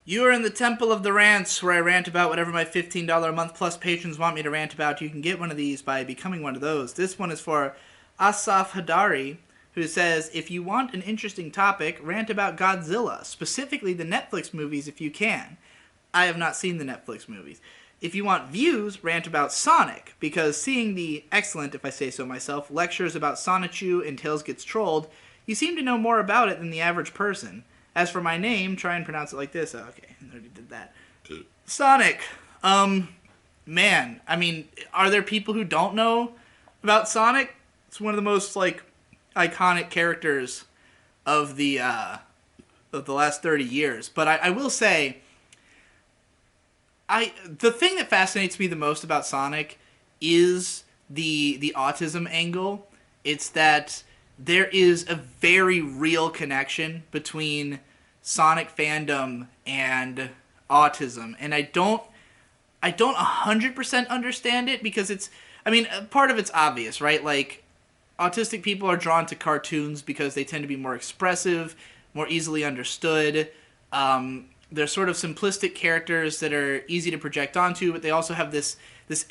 You are in the Temple of the Rants, where I rant about whatever my $15 a month plus patrons want me to rant about. You can get one of these by becoming one of those. This one is for Asaf Hadari, who says, if you want an interesting topic, rant about Godzilla, specifically the Netflix movies if you can. I have not seen the Netflix movies. If you want views, rant about Sonic, because seeing the excellent, if I say so myself, lectures about Sonichu and Tails Gets Trolled, you seem to know more about it than the average person. As for my name, try and pronounce it like this. Oh, okay, I already did that. Sonic. Man, I mean, are there people who don't know about Sonic? It's one of the most, iconic characters of the last 30 years. But I will say, the thing that fascinates me the most about Sonic is the autism angle. It's that there is a very real connection between Sonic fandom and autism, and I don't 100% understand it, because part of it's obvious, right? Like, autistic people are drawn to cartoons because they tend to be more expressive, more easily understood. They're sort of simplistic characters that are easy to project onto, but they also have this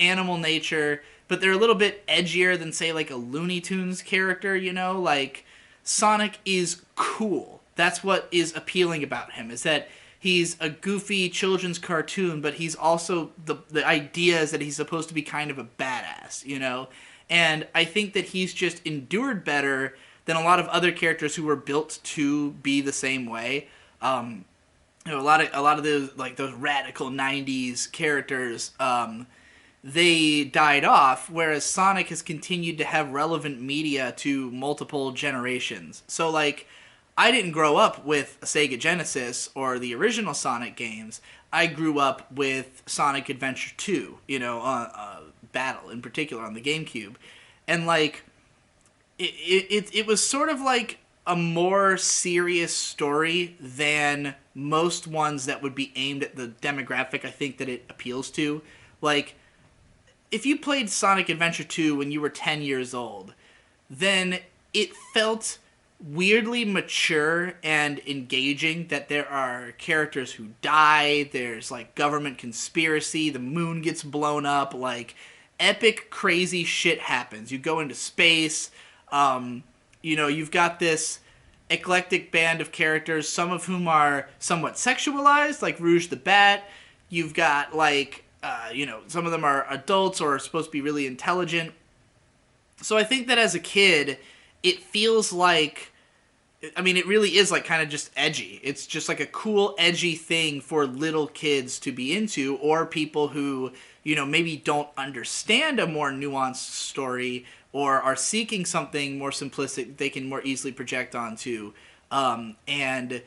animal nature, but they're a little bit edgier than, say, like a Looney Tunes character, you know? Like, Sonic is cool. That's what is appealing about him, is that he's a goofy children's cartoon, but he's also, the idea is that he's supposed to be kind of a badass, you know? And I think that he's just endured better than a lot of other characters who were built to be the same way. A lot of those, like, those radical '90s characters, they died off, whereas Sonic has continued to have relevant media to multiple generations. So, like, I didn't grow up with a Sega Genesis or the original Sonic games. I grew up with Sonic Adventure 2, Battle in particular on the GameCube. And, like, it was sort of like a more serious story than most ones that would be aimed at the demographic I think that it appeals to. Like, if you played Sonic Adventure 2 when you were 10 years old, then it felt weirdly mature and engaging, that there are characters who die, there's, like, government conspiracy, the moon gets blown up, like, epic crazy shit happens. You go into space, you've got this eclectic band of characters, some of whom are somewhat sexualized, like Rouge the Bat. You've got, some of them are adults or are supposed to be really intelligent. So I think that as a kid, it feels like, it really is, like, kind of just edgy. It's just like a cool, edgy thing for little kids to be into, or people who, maybe don't understand a more nuanced story, or are seeking something more simplistic they can more easily project onto, and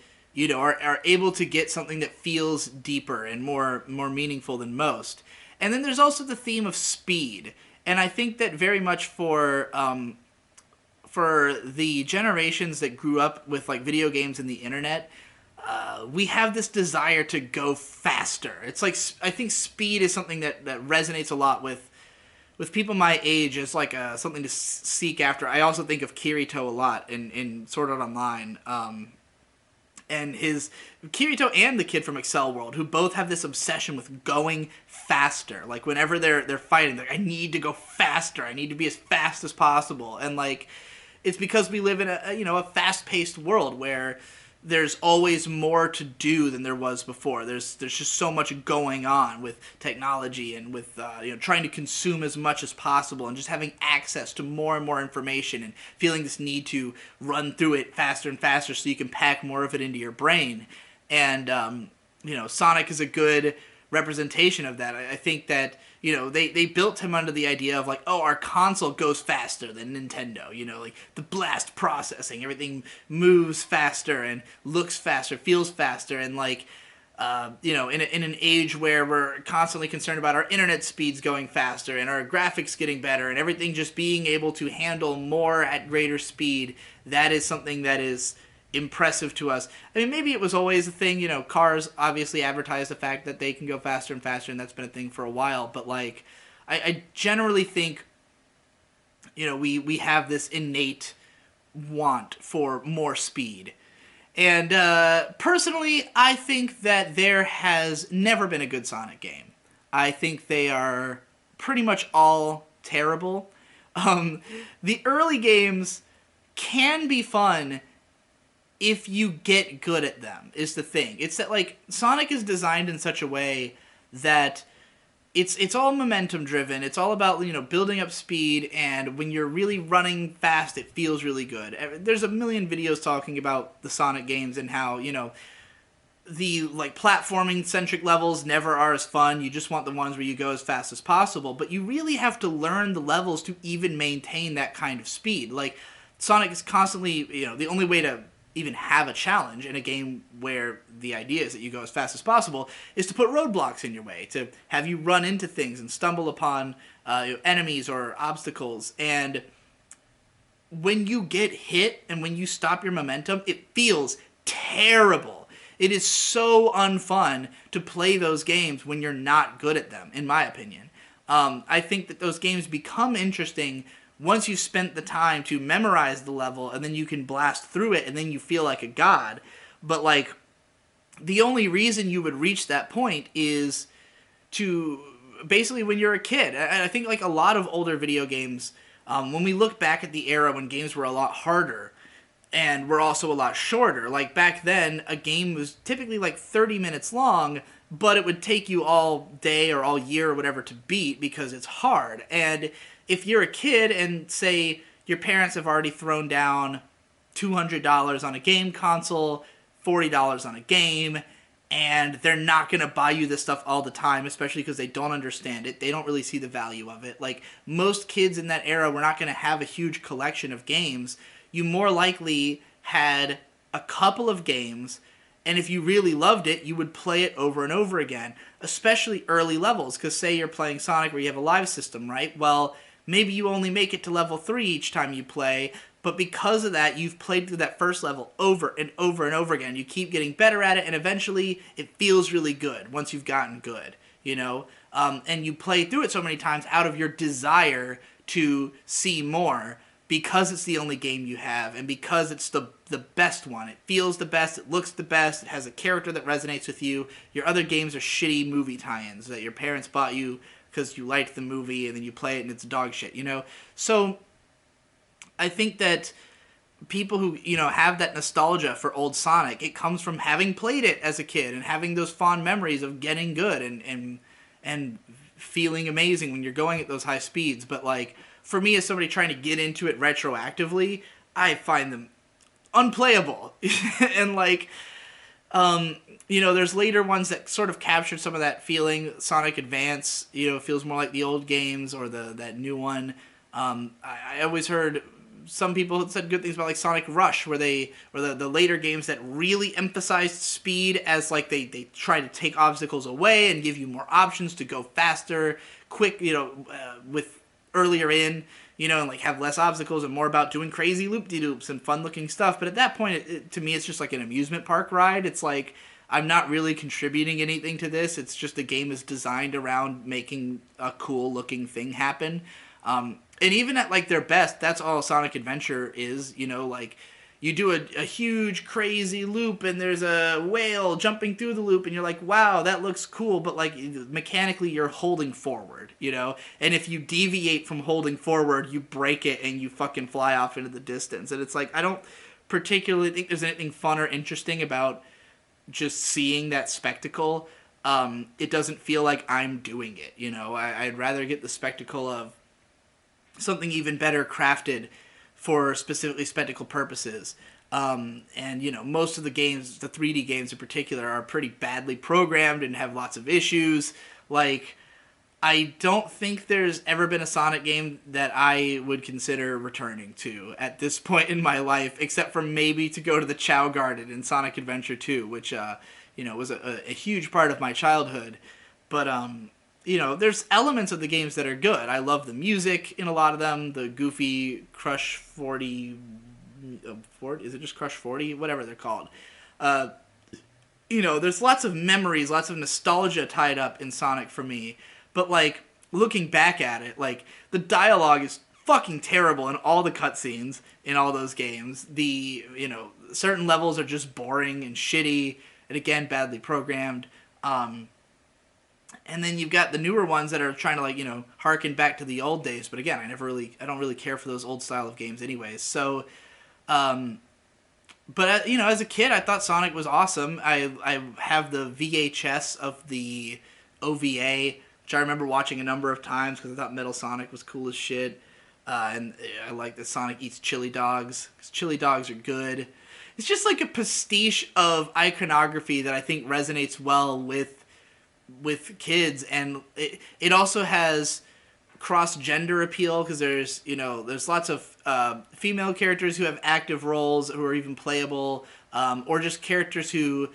are able to get something that feels deeper and more meaningful than most. And then there's also the theme of speed, and I think that very much for the generations that grew up with, like, video games and the internet, we have this desire to go faster. It's like, I think speed is something that resonates a lot with people my age, as like something to seek after. I also think of Kirito a lot in Sword Art Online, and his Kirito and the kid from Excel World, who both have this obsession with going faster. Like, whenever they're fighting, they're like, I need to go faster. I need to be as fast as possible. And, like, it's because we live in a fast-paced world where there's always more to do than there was before. There's just so much going on with technology and with trying to consume as much as possible, and just having access to more and more information, and feeling this need to run through it faster and faster so you can pack more of it into your brain. And Sonic is a good representation of that. I think that they built him under the idea of, like, oh, our console goes faster than Nintendo, like the blast processing, everything moves faster and looks faster, feels faster, and, like, in an age where we're constantly concerned about our internet speeds going faster and our graphics getting better and everything just being able to handle more at greater speed, that is something that is impressive to us. Maybe it was always a thing, cars obviously advertise the fact that they can go faster and faster, and that's been a thing for a while, but, like, I generally think, we have this innate want for more speed. And personally, I think that there has never been a good Sonic game. I think they are pretty much all terrible. Um, the early games can be fun if you get good at them, is the thing. It's that, like, Sonic is designed in such a way that it's all momentum driven. It's all about, building up speed, and when you're really running fast, it feels really good. There's a million videos talking about the Sonic games and how, the like platforming centric levels never are as fun. You just want the ones where you go as fast as possible, but you really have to learn the levels to even maintain that kind of speed. Like, Sonic is constantly, the only way to even have a challenge in a game where the idea is that you go as fast as possible is to put roadblocks in your way, to have you run into things and stumble upon enemies or obstacles. And when you get hit and when you stop your momentum, it feels terrible. It is so unfun to play those games when you're not good at them, in my opinion. I think that those games become interesting once you've spent the time to memorize the level, and then you can blast through it, and then you feel like a god. But, like, the only reason you would reach that point is to basically when you're a kid. And I think, like, a lot of older video games, when we look back at the era when games were a lot harder and were also a lot shorter, like, back then, a game was typically, like, 30 minutes long, but it would take you all day or all year or whatever to beat because it's hard. And if you're a kid and, say, your parents have already thrown down $200 on a game console, $40 on a game, and they're not going to buy you this stuff all the time, especially because they don't understand it. They don't really see the value of it. Like, most kids in that era were not going to have a huge collection of games. You more likely had a couple of games, and if you really loved it, you would play it over and over again, especially early levels, because say you're playing Sonic where you have a live system, right? Well, maybe you only make it to level 3 each time you play, but because of that, you've played through that first level over and over and over again. You keep getting better at it, and eventually it feels really good once you've gotten good, And you play through it so many times out of your desire to see more, because it's the only game you have, and because it's the best one. It feels the best, it looks the best, it has a character that resonates with you. Your other games are shitty movie tie-ins that your parents bought you because you liked the movie, and then you play it and it's dog shit, So I think that people who, have that nostalgia for old Sonic, it comes from having played it as a kid and having those fond memories of getting good and feeling amazing when you're going at those high speeds. But, like, for me as somebody trying to get into it retroactively, I find them unplayable. And, like, there's later ones that sort of captured some of that feeling. Sonic Advance, feels more like the old games, or that new one. I always heard some people had said good things about, like, Sonic Rush, where the later games that really emphasized speed as, like, they try to take obstacles away and give you more options to go faster, quick, with earlier in, and, like, have less obstacles and more about doing crazy loop-de-loops and fun-looking stuff. But at that point, to me, it's just like an amusement park ride. It's like, I'm not really contributing anything to this. It's just the game is designed around making a cool-looking thing happen. And even at, like, their best, that's all Sonic Adventure is, like, you do a huge, crazy loop, and there's a whale jumping through the loop, and you're like, wow, that looks cool, but, like, mechanically you're holding forward, And if you deviate from holding forward, you break it, and you fucking fly off into the distance. And it's like, I don't particularly think there's anything fun or interesting about just seeing that spectacle. It doesn't feel like I'm doing it, I'd rather get the spectacle of something even better crafted for specifically spectacle purposes. And, most of the games, the 3D games in particular, are pretty badly programmed and have lots of issues. Like, I don't think there's ever been a Sonic game that I would consider returning to at this point in my life, except for maybe to go to the Chow Garden in Sonic Adventure 2, which, was a huge part of my childhood. But, there's elements of the games that are good. I love the music in a lot of them. The goofy Crush 40... is it just Crush 40? Whatever they're called. There's lots of memories, lots of nostalgia tied up in Sonic for me. But, like, looking back at it, like, the dialogue is fucking terrible in all the cutscenes in all those games. The, certain levels are just boring and shitty, and again badly programmed. And then you've got the newer ones that are trying to, like, harken back to the old days. But again, I don't really care for those old style of games anyways. So, but as a kid, I thought Sonic was awesome. I have the VHS of the OVA, which I remember watching a number of times because I thought Metal Sonic was cool as shit. And I like that Sonic eats chili dogs, because chili dogs are good. It's just like a pastiche of iconography that I think resonates well with kids, and it also has cross-gender appeal, because there's lots of female characters who have active roles who are even playable, or just characters who,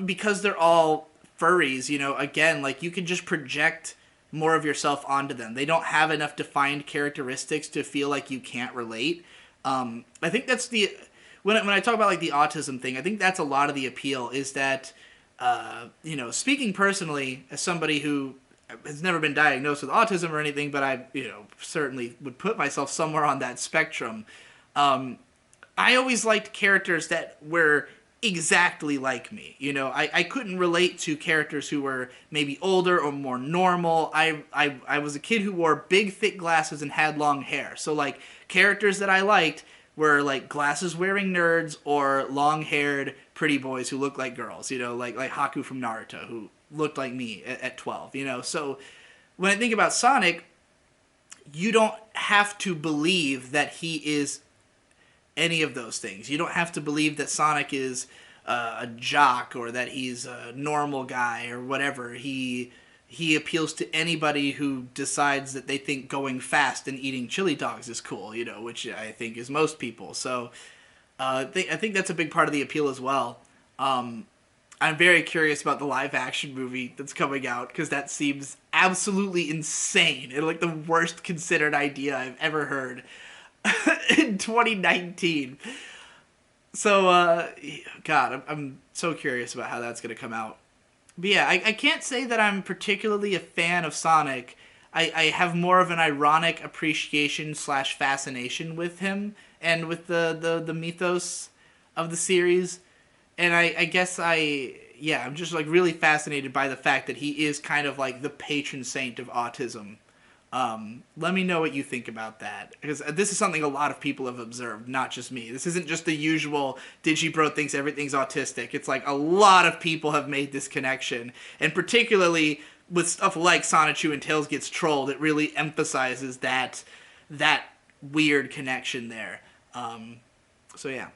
because they're all furries, again, like, you can just project more of yourself onto them. They don't have enough defined characteristics to feel like you can't relate. I think that's when I talk about, like, the autism thing, I think that's a lot of the appeal, is that, speaking personally as somebody who has never been diagnosed with autism or anything, but I, certainly would put myself somewhere on that spectrum. I always liked characters that were exactly like me. I couldn't relate to characters who were maybe older or more normal. I was a kid who wore big, thick glasses and had long hair. So, like, characters that I liked were, like, glasses-wearing nerds or long-haired pretty boys who looked like girls, like Haku from Naruto, who looked like me at 12, So when I think about Sonic, you don't have to believe that he is any of those things. You don't have to believe that Sonic is a jock, or that he's a normal guy, or whatever. He appeals to anybody who decides that they think going fast and eating chili dogs is cool, which I think is most people. So I think that's a big part of the appeal as well. I'm very curious about the live-action movie that's coming out, because that seems absolutely insane and like the worst considered idea I've ever heard in 2019. So, God, I'm so curious about how that's going to come out. But yeah, I can't say that I'm particularly a fan of Sonic. I have more of an ironic appreciation / fascination with him and with the mythos of the series. And I guess I'm just, like, really fascinated by the fact that he is kind of like the patron saint of autism. Let me know what you think about that, because this is something a lot of people have observed, not just me. This isn't just the usual Digibro thinks everything's autistic. It's like a lot of people have made this connection, and particularly with stuff like Sonichu and Tails Gets Trolled, it really emphasizes that weird connection there. So yeah.